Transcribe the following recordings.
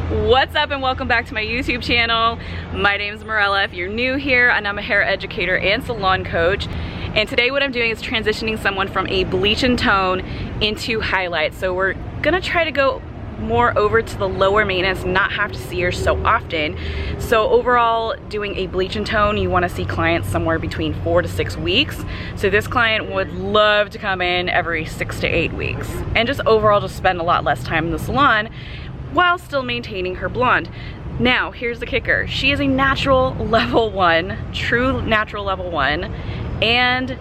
What's up and welcome back to my YouTube channel. My name is Morella if you're new here, and I'm a hair educator and salon coach. And today what I'm doing is transitioning someone from a bleach and tone into highlights. So we're gonna try to go more over to the lower maintenance, not have to see her so often. So overall, doing a bleach and tone, you want to see clients somewhere between 4 to 6 weeks. So this client would love to come in every 6 to 8 weeks and just overall just spend a lot less time in the salon while still maintaining her blonde. Now here's the kicker: she is a natural level 1, true natural level 1, and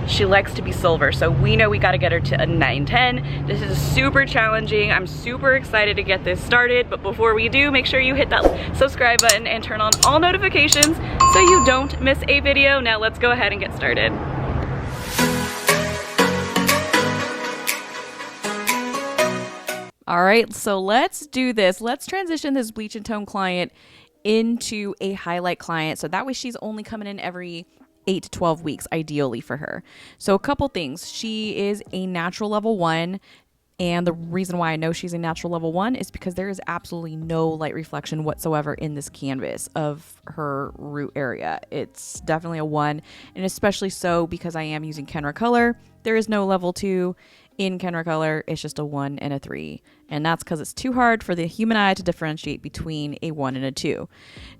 she likes to be silver, so we know we got to get her to a 910. This is super challenging. I'm super excited to get this started, but before we do, make sure you hit that subscribe button and turn on all notifications so you don't miss a video. Now let's go ahead and get started. All right, so let's do this. Let's transition this bleach and tone client into a highlight client, so that way she's only coming in every 8 to 12 weeks ideally for her. So a couple things: she is a natural level 1, and the reason why I know she's a natural level 1 is because there is absolutely no light reflection whatsoever in this canvas of her root area. It's definitely a 1, and especially so because I am using Kenra color. There is no level 2 in Kenra color. It's just a 1 and a 3, and that's because it's too hard for the human eye to differentiate between a 1 and a 2.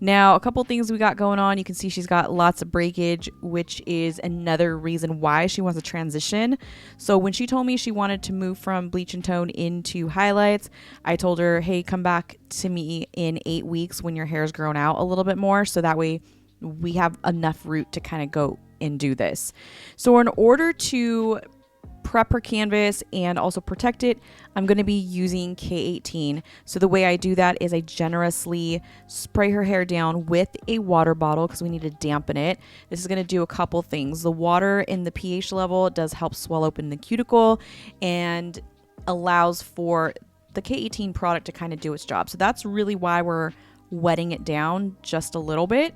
Now, a couple things we got going on. You can see she's got lots of breakage, which is another reason why she wants to transition. So when she told me she wanted to move from bleach and tone into highlights, I told her, hey, come back to me in 8 weeks when your hair's grown out a little bit more, so that way we have enough root to kind of go and do this. So in order to prep her canvas and also protect it, I'm going to be using K18. So the way I do that is I generously spray her hair down with a water bottle because we need to dampen it. This is going to do a couple things. The water in the pH level does help swell open the cuticle and allows for the K18 product to kind of do its job. So that's really why we're wetting it down just a little bit.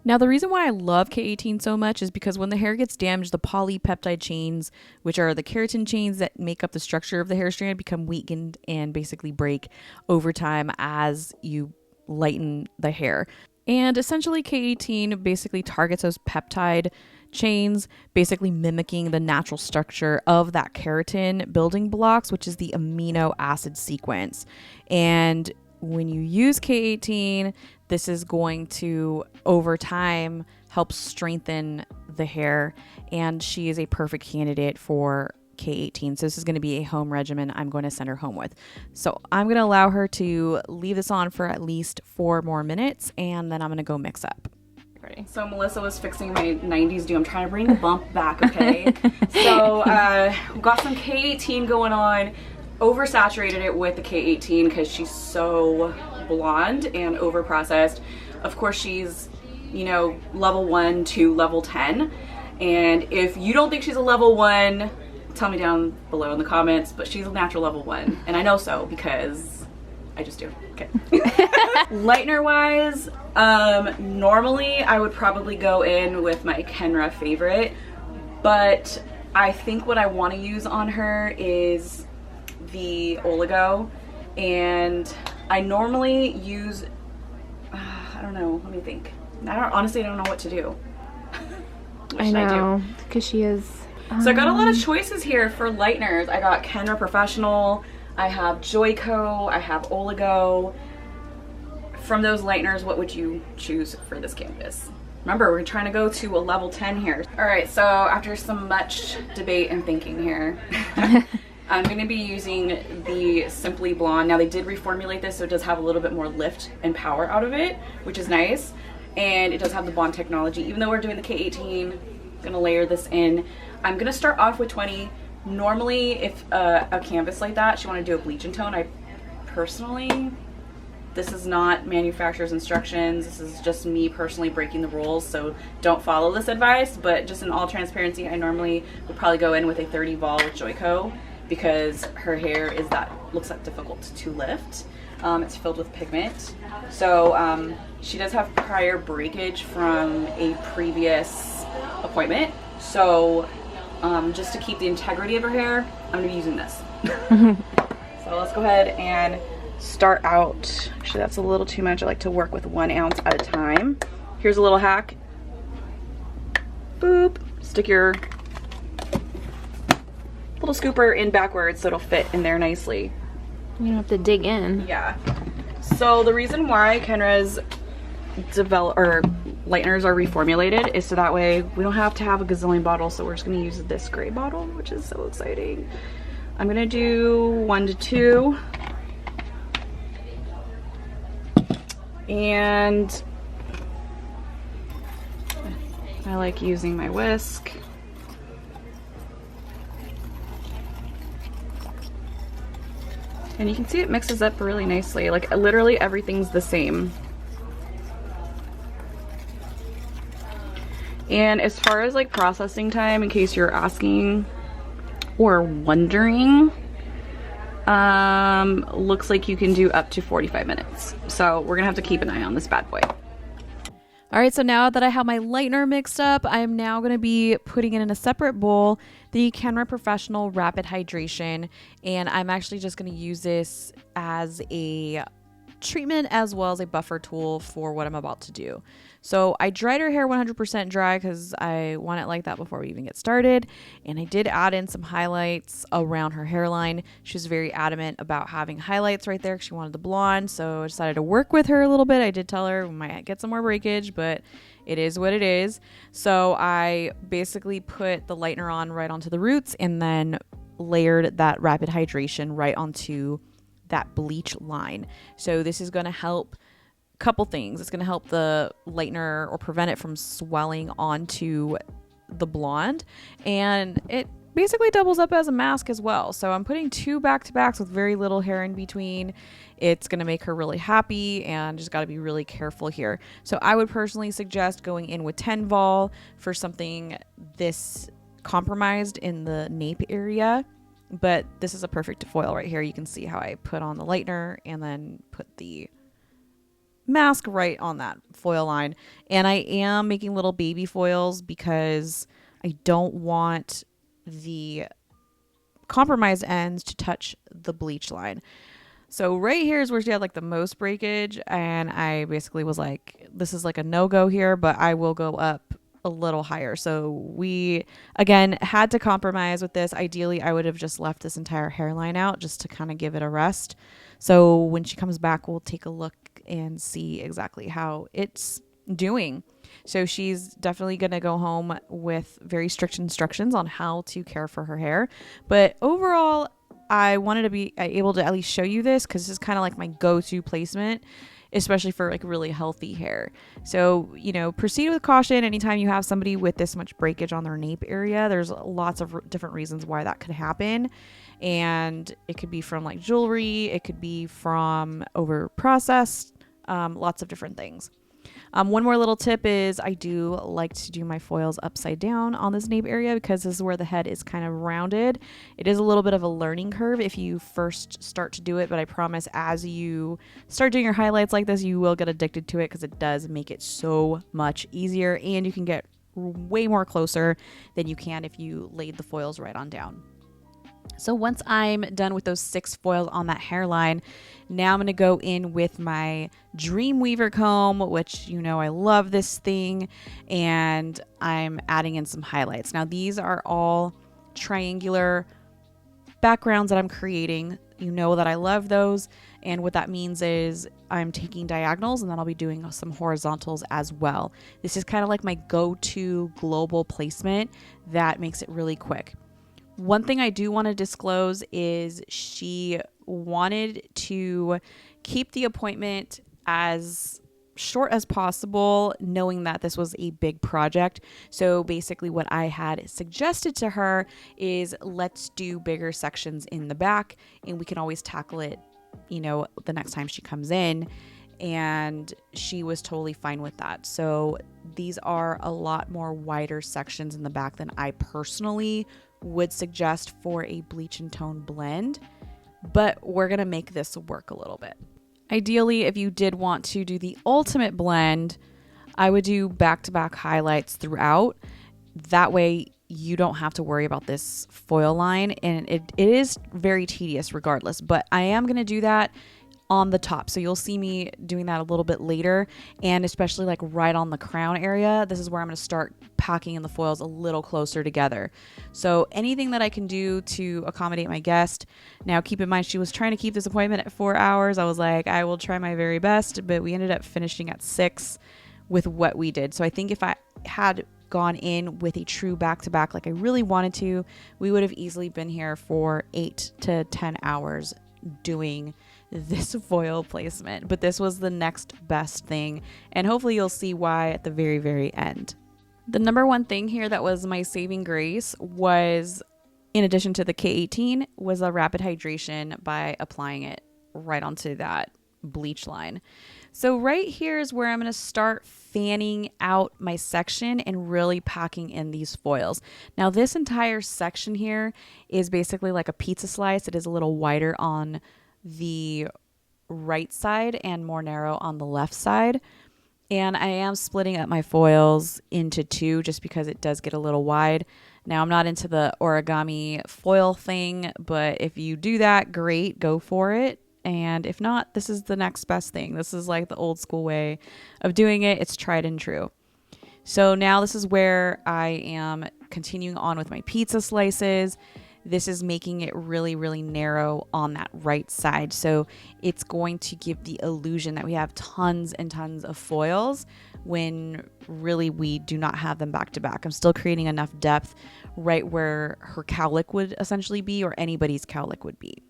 Now, the reason why I love K18 so much is because when the hair gets damaged, the polypeptide chains, which are the keratin chains that make up the structure of the hair strand, become weakened and basically break over time as you lighten the hair. And essentially, K18 basically targets those peptide chains, basically mimicking the natural structure of that keratin building blocks, which is the amino acid sequence. And when you use K18, this is going to, over time, help strengthen the hair, and she is a perfect candidate for K18. So this is going to be a home regimen I'm going to send her home with. So I'm going to allow her to leave this on for at least 4 more minutes, and then I'm going to go mix up. Ready? So Melissa was fixing my 90s do. I'm trying to bring the bump back, okay? So we've got some K18 going on. Oversaturated it with the K18 because she's so blonde and over processed. Of course, she's, you know, level 1 to level 10, and if you don't think she's a level 1, tell me down below in the comments, but she's a natural level 1, and I know so because I just do. Okay. Lightener wise, normally I would probably go in with my Kenra favorite, but I think what I want to use on her is the oligo, and I normally use I don't know, let me think. Honestly, I don't know what to do. I know, because she is so I got a lot of choices here for lighteners. I got Kenra Professional, I have Joico, I have oligo. From those lighteners, what would you choose for this canvas? Remember, we're trying to go to a level 10 here. All right, so after some much debate and thinking here, I'm going to be using the Simply Blonde. Now, they did reformulate this, so it does have a little bit more lift and power out of it, which is nice. And it does have the bond technology. Even though we're doing the K18, I'm going to layer this in. I'm going to start off with 20. Normally, if a canvas like that, you want to do a bleach and tone, I personally, this is not manufacturer's instructions. This is just me personally breaking the rules, so don't follow this advice. But just in all transparency, I normally would probably go in with a 30 vol with Joico, because her hair is looks like difficult to lift. It's filled with pigment. So she does have prior breakage from a previous appointment. So just to keep the integrity of her hair, I'm gonna be using this. So let's go ahead and start out, actually that's a little too much. I like to work with 1 ounce at a time. Here's a little hack. Boop, stick your little scooper in backwards so it'll fit in there nicely. You don't have to dig in. Yeah. So the reason why Kenra's lighteners are reformulated is so that way we don't have to have a gazillion bottles. So we're just gonna use this gray bottle, which is so exciting. I'm gonna do 1 to 2. And I like using my whisk. And you can see it mixes up really nicely. Like literally everything's the same. And as far as like processing time, in case you're asking or wondering, looks like you can do up to 45 minutes. So we're gonna have to keep an eye on this bad boy. All right, so now that I have my lightener mixed up, I'm now going to be putting it in a separate bowl, the Kenra Professional Rapid Hydration, and I'm actually just going to use this as a treatment as well as a buffer tool for what I'm about to do. So I dried her hair 100% dry because I want it like that before we even get started. And I did add in some highlights around her hairline. She was very adamant about having highlights right there because she wanted the blonde. So I decided to work with her a little bit. I did tell her we might get some more breakage, but it is what it is. So I basically put the lightener on right onto the roots and then layered that rapid hydration right onto that bleach line. So this is going to help couple things. It's going to help the lightener or prevent it from swelling onto the blonde, and it basically doubles up as a mask as well. So I'm putting 2 back-to-backs with very little hair in between. It's going to make her really happy, and just got to be really careful here. So I would personally suggest going in with 10 vol for something this compromised in the nape area, but this is a perfect foil right here. You can see how I put on the lightener and then put the mask right on that foil line. And I am making little baby foils because I don't want the compromised ends to touch the bleach line. So right here is where she had like the most breakage, and I basically was like, this is like a no-go here, but I will go up a little higher. So we again had to compromise with this. Ideally I would have just left this entire hairline out just to kind of give it a rest. So when she comes back, we'll take a look and see exactly how it's doing. So she's definitely going to go home with very strict instructions on how to care for her hair. But overall, I wanted to be able to at least show you this because this is kind of like my go-to placement, especially for like really healthy hair. So, you know, proceed with caution anytime you have somebody with this much breakage on their nape area. There's lots of different reasons why that could happen. And it could be from like jewelry. It could be from over processed, lots of different things. One more little tip is I do like to do my foils upside down on this nape area because this is where the head is kind of rounded. It is a little bit of a learning curve if you first start to do it, but I promise as you start doing your highlights like this, you will get addicted to it because it does make it so much easier, and you can get way more closer than you can if you laid the foils right on down. So once I'm done with those 6 foils on that hairline, now I'm going to go in with my Dreamweaver comb, which, you know, I love this thing, and I'm adding in some highlights. Now these are all triangular backgrounds that I'm creating. You know that I love those, and what that means is I'm taking diagonals and then I'll be doing some horizontals as well. This is kind of like my go-to global placement that makes it really quick. One thing I do want to disclose is she wanted to keep the appointment as short as possible, knowing that this was a big project. So basically what I had suggested to her is let's do bigger sections in the back, and we can always tackle it, you know, the next time she comes in. And she was totally fine with that. So these are a lot more wider sections in the back than I personally would suggest for a bleach and tone blend, but we're gonna make this work a little bit. Ideally, if you did want to do the ultimate blend, I would do back-to-back highlights throughout. That way you don't have to worry about this foil line, and it is very tedious regardless, but I am gonna do that on the top. So you'll see me doing that a little bit later, and especially like right on the crown area. This is where I'm going to start packing in the foils a little closer together. So anything that I can do to accommodate my guest. Now keep in mind, she was trying to keep this appointment at 4 hours. I was like, I will try my very best, but we ended up finishing at 6 with what we did. So I think if I had gone in with a true back-to-back like I really wanted to, we would have easily been here for 8 to 10 hours doing this foil placement. But this was the next best thing, and hopefully you'll see why at the very, very end. The number one thing here that was my saving grace was, in addition to the K18, was a rapid hydration by applying it right onto that bleach line. So right here is where I'm going to start fanning out my section and really packing in these foils. Now this entire section here is basically like a pizza slice. It is a little wider on the right side and more narrow on the left side. And I am splitting up my foils into 2 just because it does get a little wide. Now I'm not into the origami foil thing, but if you do that, great, go for it. And if not, this is the next best thing. This is like the old school way of doing it. It's tried and true. So now this is where I am continuing on with my pizza slices. This is making it really, really narrow on that right side. So it's going to give the illusion that we have tons and tons of foils when really we do not have them back to back. I'm still creating enough depth right where her cowlick would essentially be, or anybody's cowlick would be.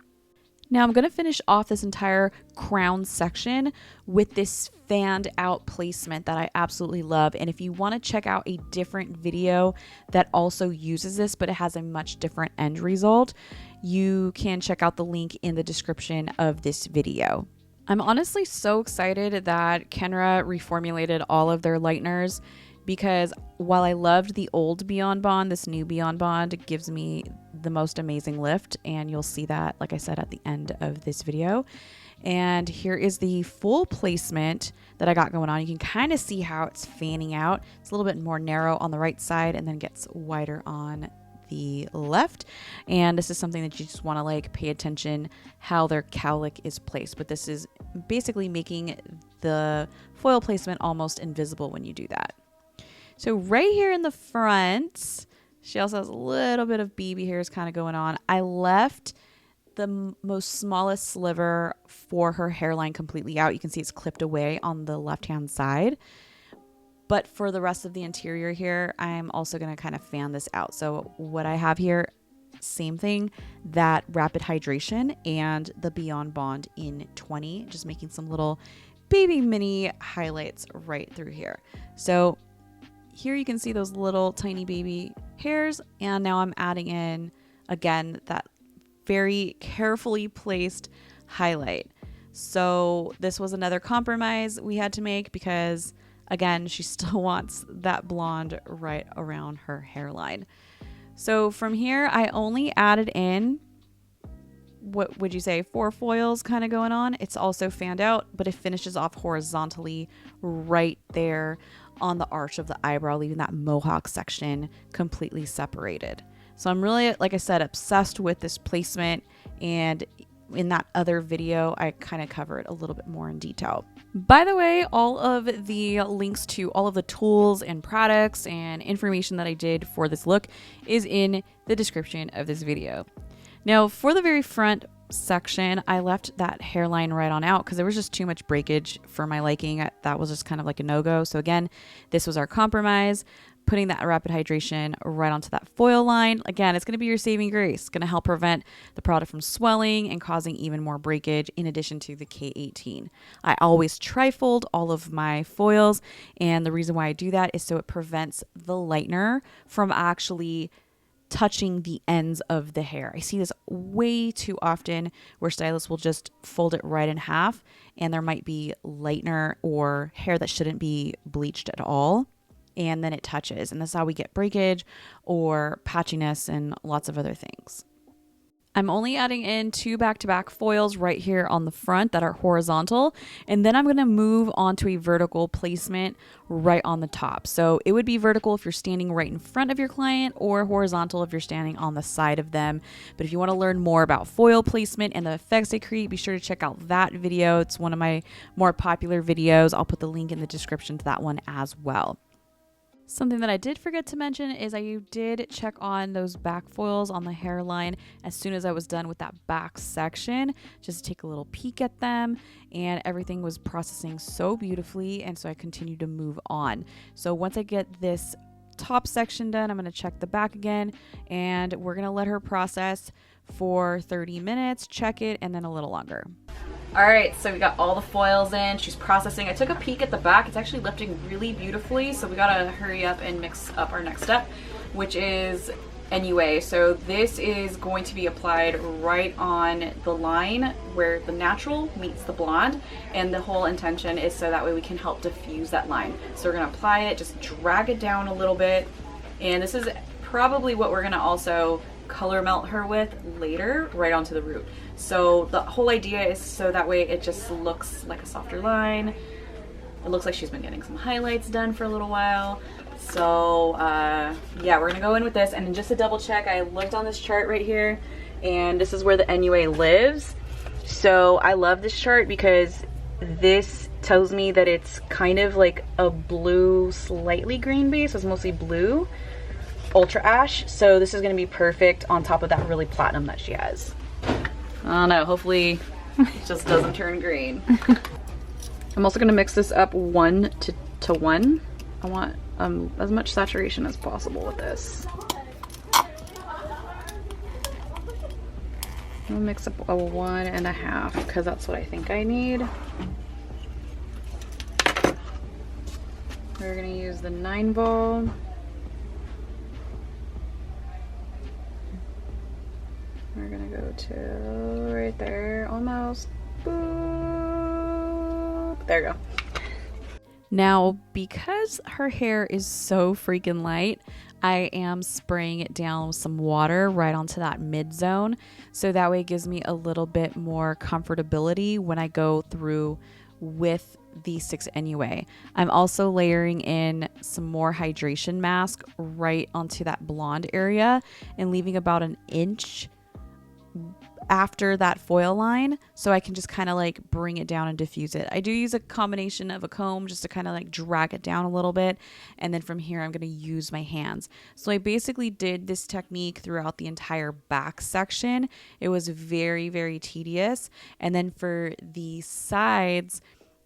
Now I'm going to finish off this entire crown section with this fanned out placement that I absolutely love. And if you want to check out a different video that also uses this, but it has a much different end result, you can check out the link in the description of this video. I'm honestly so excited that Kenra reformulated all of their lighteners, because while I loved the old Beyond Bond, this new Beyond Bond gives me the most amazing lift, and you'll see that, like I said, at the end of this video. And here is the full placement that I got going on. You can kind of see how it's fanning out. It's a little bit more narrow on the right side and then gets wider on the left. And this is something that you just want to like pay attention how their cowlick is placed. But this is basically making the foil placement almost invisible when you do that. So right here in the front, she also has a little bit of BB hairs kind of going on. I left the most smallest sliver for her hairline completely out. You can see it's clipped away on the left-hand side. But for the rest of the interior here, I'm also going to kind of fan this out. So what I have here, same thing, that rapid hydration and the Beyond Bond in 20, just making some little baby mini highlights right through here. So here you can see those little tiny baby hairs, and now I'm adding in, again, that very carefully placed highlight. So this was another compromise we had to make because, again, she still wants that blonde right around her hairline. So from here, I only added in, what would you say, 4 foils kind of going on. It's also fanned out, but it finishes off horizontally right there on the arch of the eyebrow, leaving that mohawk section completely separated. So I'm really, like I said, obsessed with this placement, and in that other video, I kind of cover it a little bit more in detail. By the way, all of the links to all of the tools and products and information that I did for this look is in the description of this video. Now, for the very front section, I left that hairline right on out because there was just too much breakage for my liking. That was just kind of like a no-go. So again, this was our compromise, putting that rapid hydration right onto that foil line. Again, it's going to be your saving grace. It's going to help prevent the product from swelling and causing even more breakage, in addition to the K18. I always trifold all of my foils, and the reason why I do that is so it prevents the lightener from actually touching the ends of the hair. I see this way too often where stylists will just fold it right in half, and there might be lightener or hair that shouldn't be bleached at all, and then it touches, and that's how we get breakage or patchiness and lots of other things. I'm only adding in 2 back-to-back foils right here on the front that are horizontal, and then I'm going to move on to a vertical placement right on the top. So it would be vertical if you're standing right in front of your client, or horizontal if you're standing on the side of them. But if you want to learn more about foil placement and the effects they create, be sure to check out that video. It's one of my more popular videos. I'll put the link in the description to that one as well. Something that I did forget to mention is I did check on those back foils on the hairline as soon as I was done with that back section, just to take a little peek at them, and everything was processing so beautifully, and so I continued to move on. So once I get this top section done, I'm going to check the back again, and we're going to let her process for 30 minutes, check it, and then a little longer. All right, so we got all the foils in. She's processing. I took a peek at the back. It's actually lifting really beautifully, so we gotta hurry up and mix up our next step, which is NUA. So this is going to be applied right on the line where the natural meets the blonde, and the whole intention is so that way we can help diffuse that line. So we're gonna apply it, just drag it down a little bit, and this is probably what we're gonna also color melt her with later, right onto the root. So the whole idea is so that way it just looks like a softer line. It looks like she's been getting some highlights done for a little while. So yeah, we're gonna go in with this, and just to double check, I looked on this chart right here, and this is where the NUA lives. So I love this chart because this tells me that it's kind of like a blue, slightly green base. It's mostly blue, ultra ash. So this is gonna be perfect on top of that really platinum that she has. I don't know, hopefully it just doesn't turn green. I'm also gonna mix this up 1 to 1. I want as much saturation as possible with this. I'll mix up a 1.5 because that's what I think I need. We're gonna use the 9 ball. We're gonna go to right there, almost. Boop. There we go. Now, because her hair is so freaking light, I am spraying it down with some water right onto that mid zone. So that way it gives me a little bit more comfortability when I go through with the 6 NUA. I'm also layering in some more hydration mask right onto that blonde area and leaving about an inch after that foil line, so I can just kind of like bring it down and diffuse it. I do use a combination of a comb just to kind of like drag it down a little bit, and then from here I'm going to use my hands. So I basically did this technique throughout the entire back section. It was very, very tedious. And then for the sides,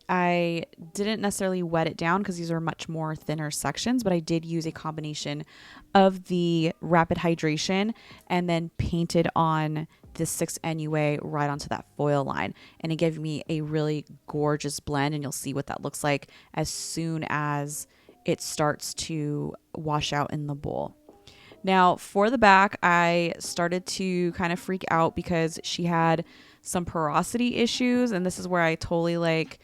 I didn't necessarily wet it down because these are much more thinner sections, but I did use a combination of the rapid hydration and then painted on the 6 NUA right onto that foil line. And it gave me a really gorgeous blend, and you'll see what that looks like as soon as it starts to wash out in the bowl. Now for the back, I started to kind of freak out because she had some porosity issues, and this is where I totally like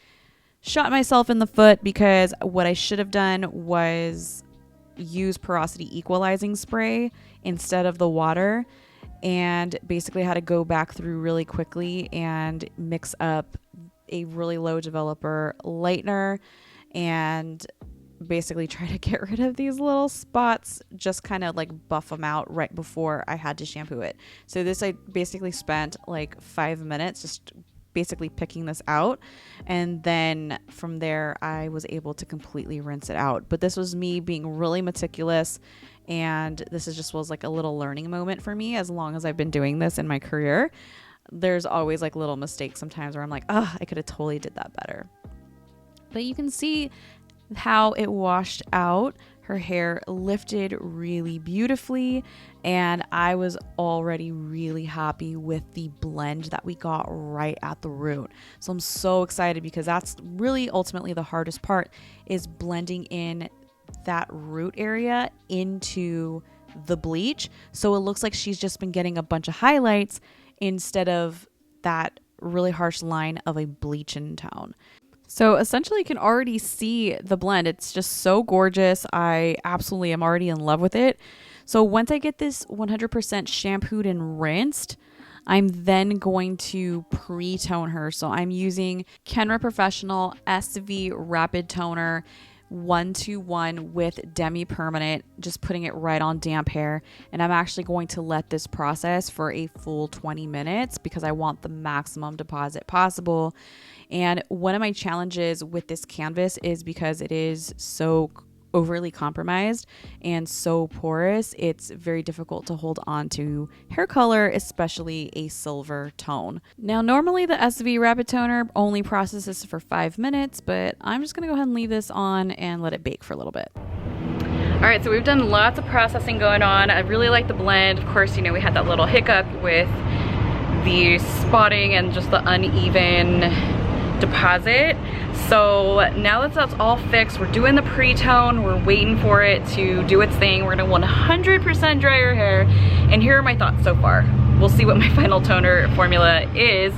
shot myself in the foot, because what I should have done was use porosity equalizing spray instead of the water, and basically had to go back through really quickly and mix up a really low developer lightener and basically try to get rid of these little spots, just kind of like buff them out right before I had to shampoo it. So this, I basically spent like 5 minutes just basically picking this out, and then from there I was able to completely rinse it out. But this was me being really meticulous, and this is just was like a little learning moment for me. As long as I've been doing this in my career, there's always like little mistakes sometimes where I'm like, oh, I could have totally did that better. But you can see how it washed out. Her hair lifted really beautifully, and I was already really happy with the blend that we got right at the root. So I'm so excited, because that's really ultimately the hardest part, is blending in that root area into the bleach, so it looks like she's just been getting a bunch of highlights instead of that really harsh line of a bleach in tone. So essentially you can already see the blend. It's just so gorgeous. I absolutely am already in love with it. So once I get this 100% shampooed and rinsed, I'm then going to pre-tone her. So I'm using Kenra Professional SV Rapid Toner 1-to-1 with demi-permanent, just putting it right on damp hair. And I'm actually going to let this process for a full 20 minutes because I want the maximum deposit possible. And one of my challenges with this canvas is because it is so overly compromised and so porous, it's very difficult to hold on to hair color, especially a silver tone. Now, normally the SV Rapid Toner only processes for 5 minutes, but I'm just gonna go ahead and leave this on and let it bake for a little bit. All right, so we've done lots of processing going on. I really like the blend. Of course, you know, we had that little hiccup with the spotting and just the uneven deposit. So now that that's all fixed, we're doing the pre-tone, we're waiting for it to do its thing. We're gonna 100% dry her hair, and here are my thoughts so far. We'll see what my final toner formula is,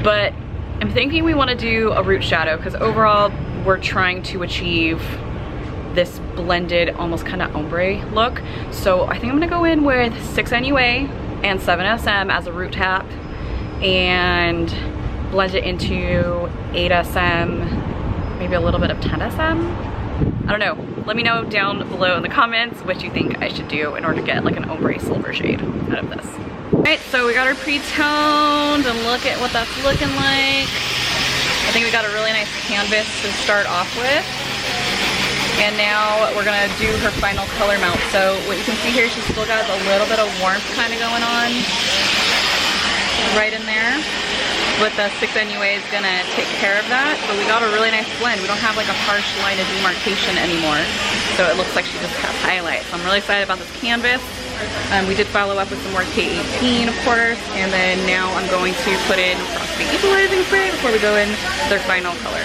but I'm thinking we wanna do a root shadow because overall we're trying to achieve this blended, almost kind of ombre look. So I think I'm gonna go in with 6 NUA and 7 SM as a root tap and blend it into 8 SM, maybe a little bit of 10 SM. I don't know. Let me know down below in the comments what you think I should do in order to get like an ombre silver shade out of this. All right, so we got her pre-toned and look at what that's looking like. I think we got a really nice canvas to start off with. And now we're gonna do her final color melt. So what you can see here, she's still got a little bit of warmth kind of going on right in there. With the 6 NUA is gonna take care of that, but we got a really nice blend. We don't have like a harsh line of demarcation anymore, so it looks like she just has highlights. So I'm really excited about this canvas. We did follow up with some more K18, of course, and then now I'm going to put in frosty equalizing spray before we go in their final color.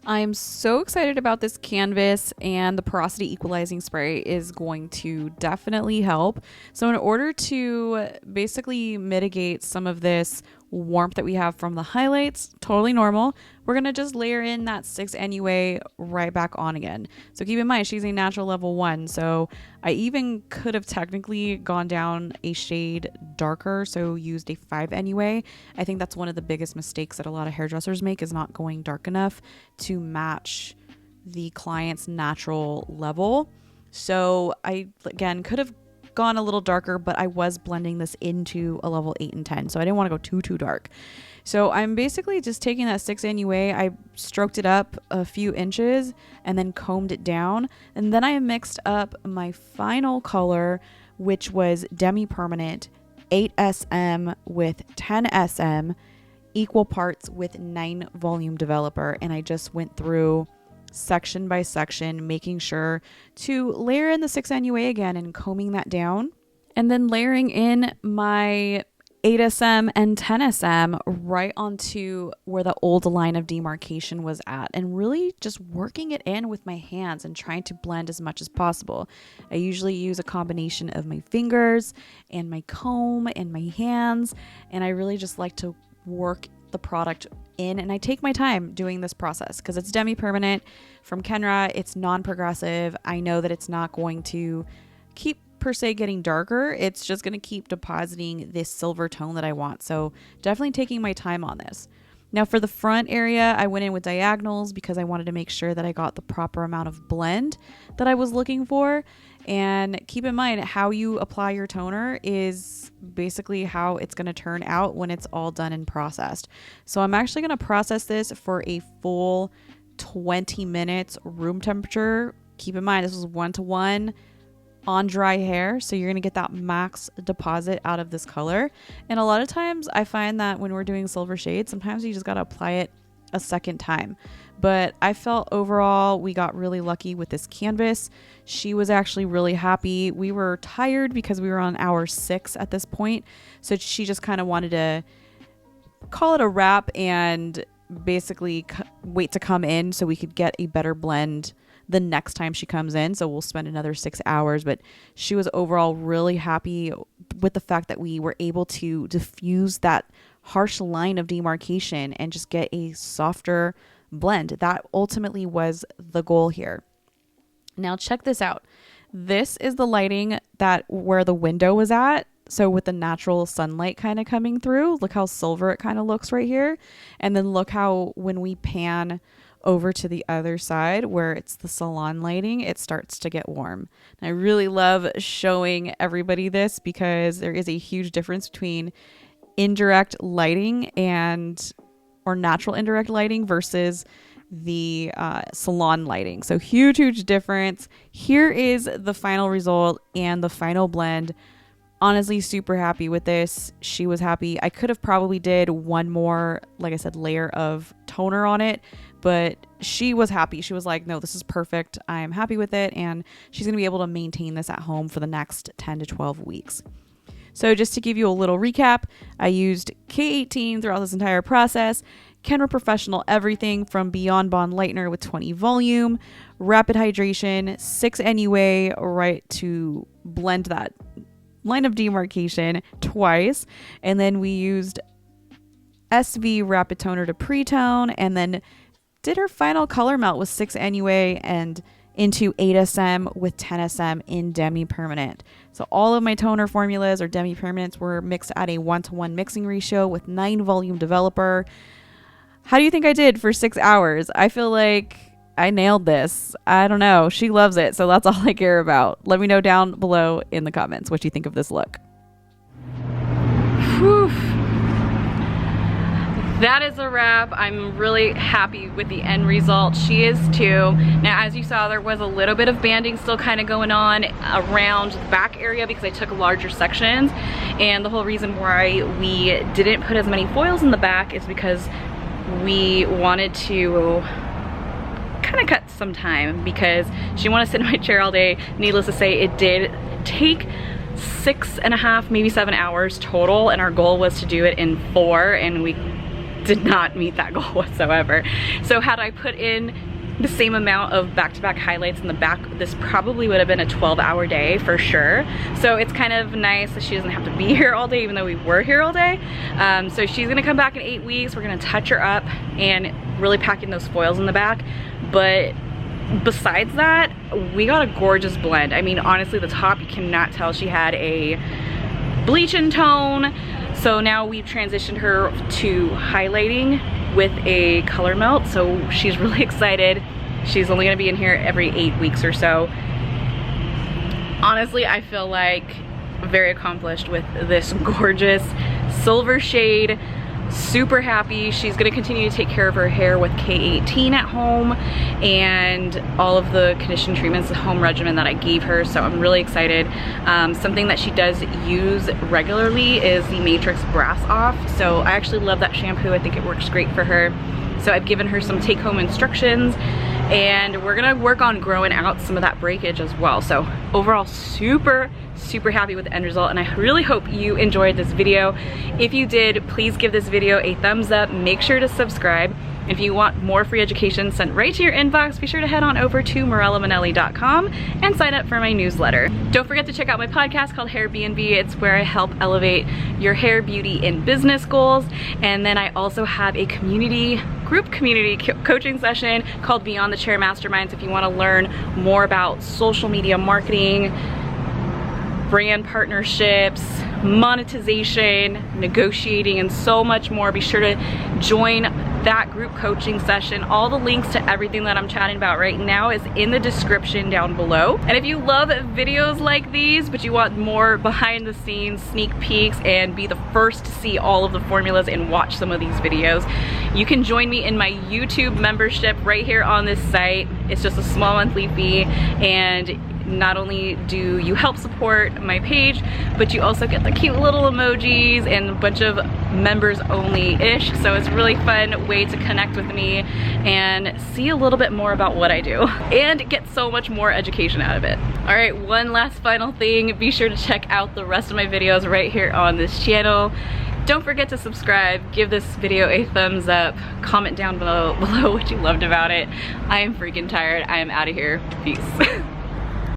I'm so excited about this canvas, and the porosity equalizing spray is going to definitely help. So in order to basically mitigate some of this warmth that we have from the highlights, totally normal, we're gonna just layer in that 6 NUA right back on again. So keep in mind, she's a natural level 1, so I even could have technically gone down a shade darker, so used a 5 NUA. I think that's one of the biggest mistakes that a lot of hairdressers make, is not going dark enough to match the client's natural level. So I, again, could have gone a little darker, but I was blending this into a level 8 and 10, so I didn't want to go too dark. So I'm basically just taking that 6 NUA, I stroked it up a few inches and then combed it down, and then I mixed up my final color, which was demi-permanent 8 SM with 10 SM, equal parts with 9 volume developer, and I just went through section by section, making sure to layer in the 6 NUA again and combing that down, and then layering in my 8 SM and 10 SM right onto where the old line of demarcation was at, and really just working it in with my hands and trying to blend as much as possible. I usually use a combination of my fingers and my comb and my hands, and I really just like to work the product in, and I take my time doing this process because it's demi-permanent from Kenra. It's non-progressive. I know that it's not going to keep per se getting darker. It's just going to keep depositing this silver tone that I want. So definitely taking my time on this. Now for the front area, I went in with diagonals because I wanted to make sure that I got the proper amount of blend that I was looking for. And keep in mind, how you apply your toner is basically how it's going to turn out when it's all done and processed. So I'm actually going to process this for a full 20 minutes room temperature. Keep in mind, this is 1-to-1 on dry hair, so you're going to get that max deposit out of this color. And a lot of times I find that when we're doing silver shades, sometimes you just got to apply it a second time. But I felt overall we got really lucky with this canvas. She was actually really happy. We were tired because we were on hour 6 at this point, so she just kind of wanted to call it a wrap and basically wait to come in so we could get a better blend the next time she comes in. So we'll spend another 6 hours, but she was overall really happy with the fact that we were able to diffuse that harsh line of demarcation and just get a softer blend. That ultimately was the goal here. Now check this out. This is the lighting that where the window was at. So with the natural sunlight kind of coming through, look how silver it kind of looks right here. And then look how when we pan over to the other side where it's the salon lighting, it starts to get warm. And I really love showing everybody this because there is a huge difference between indirect lighting or natural indirect lighting versus the salon lighting. So huge difference. Here is the final result and the final blend. Honestly, super happy with this. She was happy. I could have probably did one more, like I said, layer of toner on it, but she was happy. She was like, no, this is perfect. I am happy with it. And she's going to be able to maintain this at home for the next 10 to 12 weeks. So just to give you a little recap, I used K18 throughout this entire process. Kenra Professional everything from Beyond Bond Lightener with 20 volume, rapid hydration, 6 NUA right to blend that line of demarcation twice. And then we used SV Rapid Toner to Pretone, and then did her final color melt with 6 NUA and into 8 SM with 10 SM in demi-permanent. So all of my toner formulas or demi-permanents were mixed at a 1-to-1 mixing ratio with 9 volume developer. How do you think I did for 6 hours? I feel like I nailed this. I don't know. She loves it, so that's all I care about. Let me know down below in the comments what you think of this look. Whew. That is a wrap. I'm really happy with the end result. She is too. Now, as you saw, there was a little bit of banding still kind of going on around the back area because I took larger sections. And the whole reason why we didn't put as many foils in the back is because we wanted to kind of cut some time because she wanted to sit in my chair all day. Needless to say, it did take 6.5, maybe 7 hours total, and our goal was to do it in 4, and we did not meet that goal whatsoever. So had I put in the same amount of back-to-back highlights in the back, this probably would have been a 12-hour day for sure. So it's kind of nice that she doesn't have to be here all day, even though we were here all day. So she's gonna come back in 8 weeks. We're gonna touch her up and really pack in those foils in the back. But besides that, we got a gorgeous blend. I mean, honestly, the top, you cannot tell she had a bleach in tone. So now we've transitioned her to highlighting with a color melt. So she's really excited. She's only gonna be in here every 8 weeks or so. Honestly, I feel like very accomplished with this gorgeous silver shade. Super happy. She's going to continue to take care of her hair with K18 at home and all of the condition treatments, the home regimen that I gave her. So I'm really excited. Something that she does use regularly is the Matrix Brass Off. So I actually love that shampoo. I think it works great for her. So I've given her some take-home instructions, and we're gonna work on growing out some of that breakage as well. So overall, super happy with the end result, and I really hope you enjoyed this video. If you did, please give this video a thumbs up. Make sure to subscribe. If you want more free education sent right to your inbox, be sure to head on over to morellamanelli.com and sign up for my newsletter. Don't forget to check out my podcast called Hair B&B. It's where I help elevate your hair, beauty, and business goals. And then I also have a group community coaching session called Beyond the Chair Masterminds if you want to learn more about social media marketing, brand partnerships, monetization, negotiating, and so much more. Be sure to join that group coaching session. All the links to everything that I'm chatting about right now is in the description down below. And if you love videos like these, but you want more behind the scenes sneak peeks and be the first to see all of the formulas and watch some of these videos, you can join me in my YouTube membership right here on this site. It's just a small monthly fee, and not only do you help support my page, but you also get the cute little emojis and a bunch of members only-ish. So it's a really fun way to connect with me and see a little bit more about what I do and get so much more education out of it. All right, one last final thing. Be sure to check out the rest of my videos right here on this channel. Don't forget to subscribe, give this video a thumbs up, comment down below what you loved about it. I am freaking tired. I am out of here. Peace.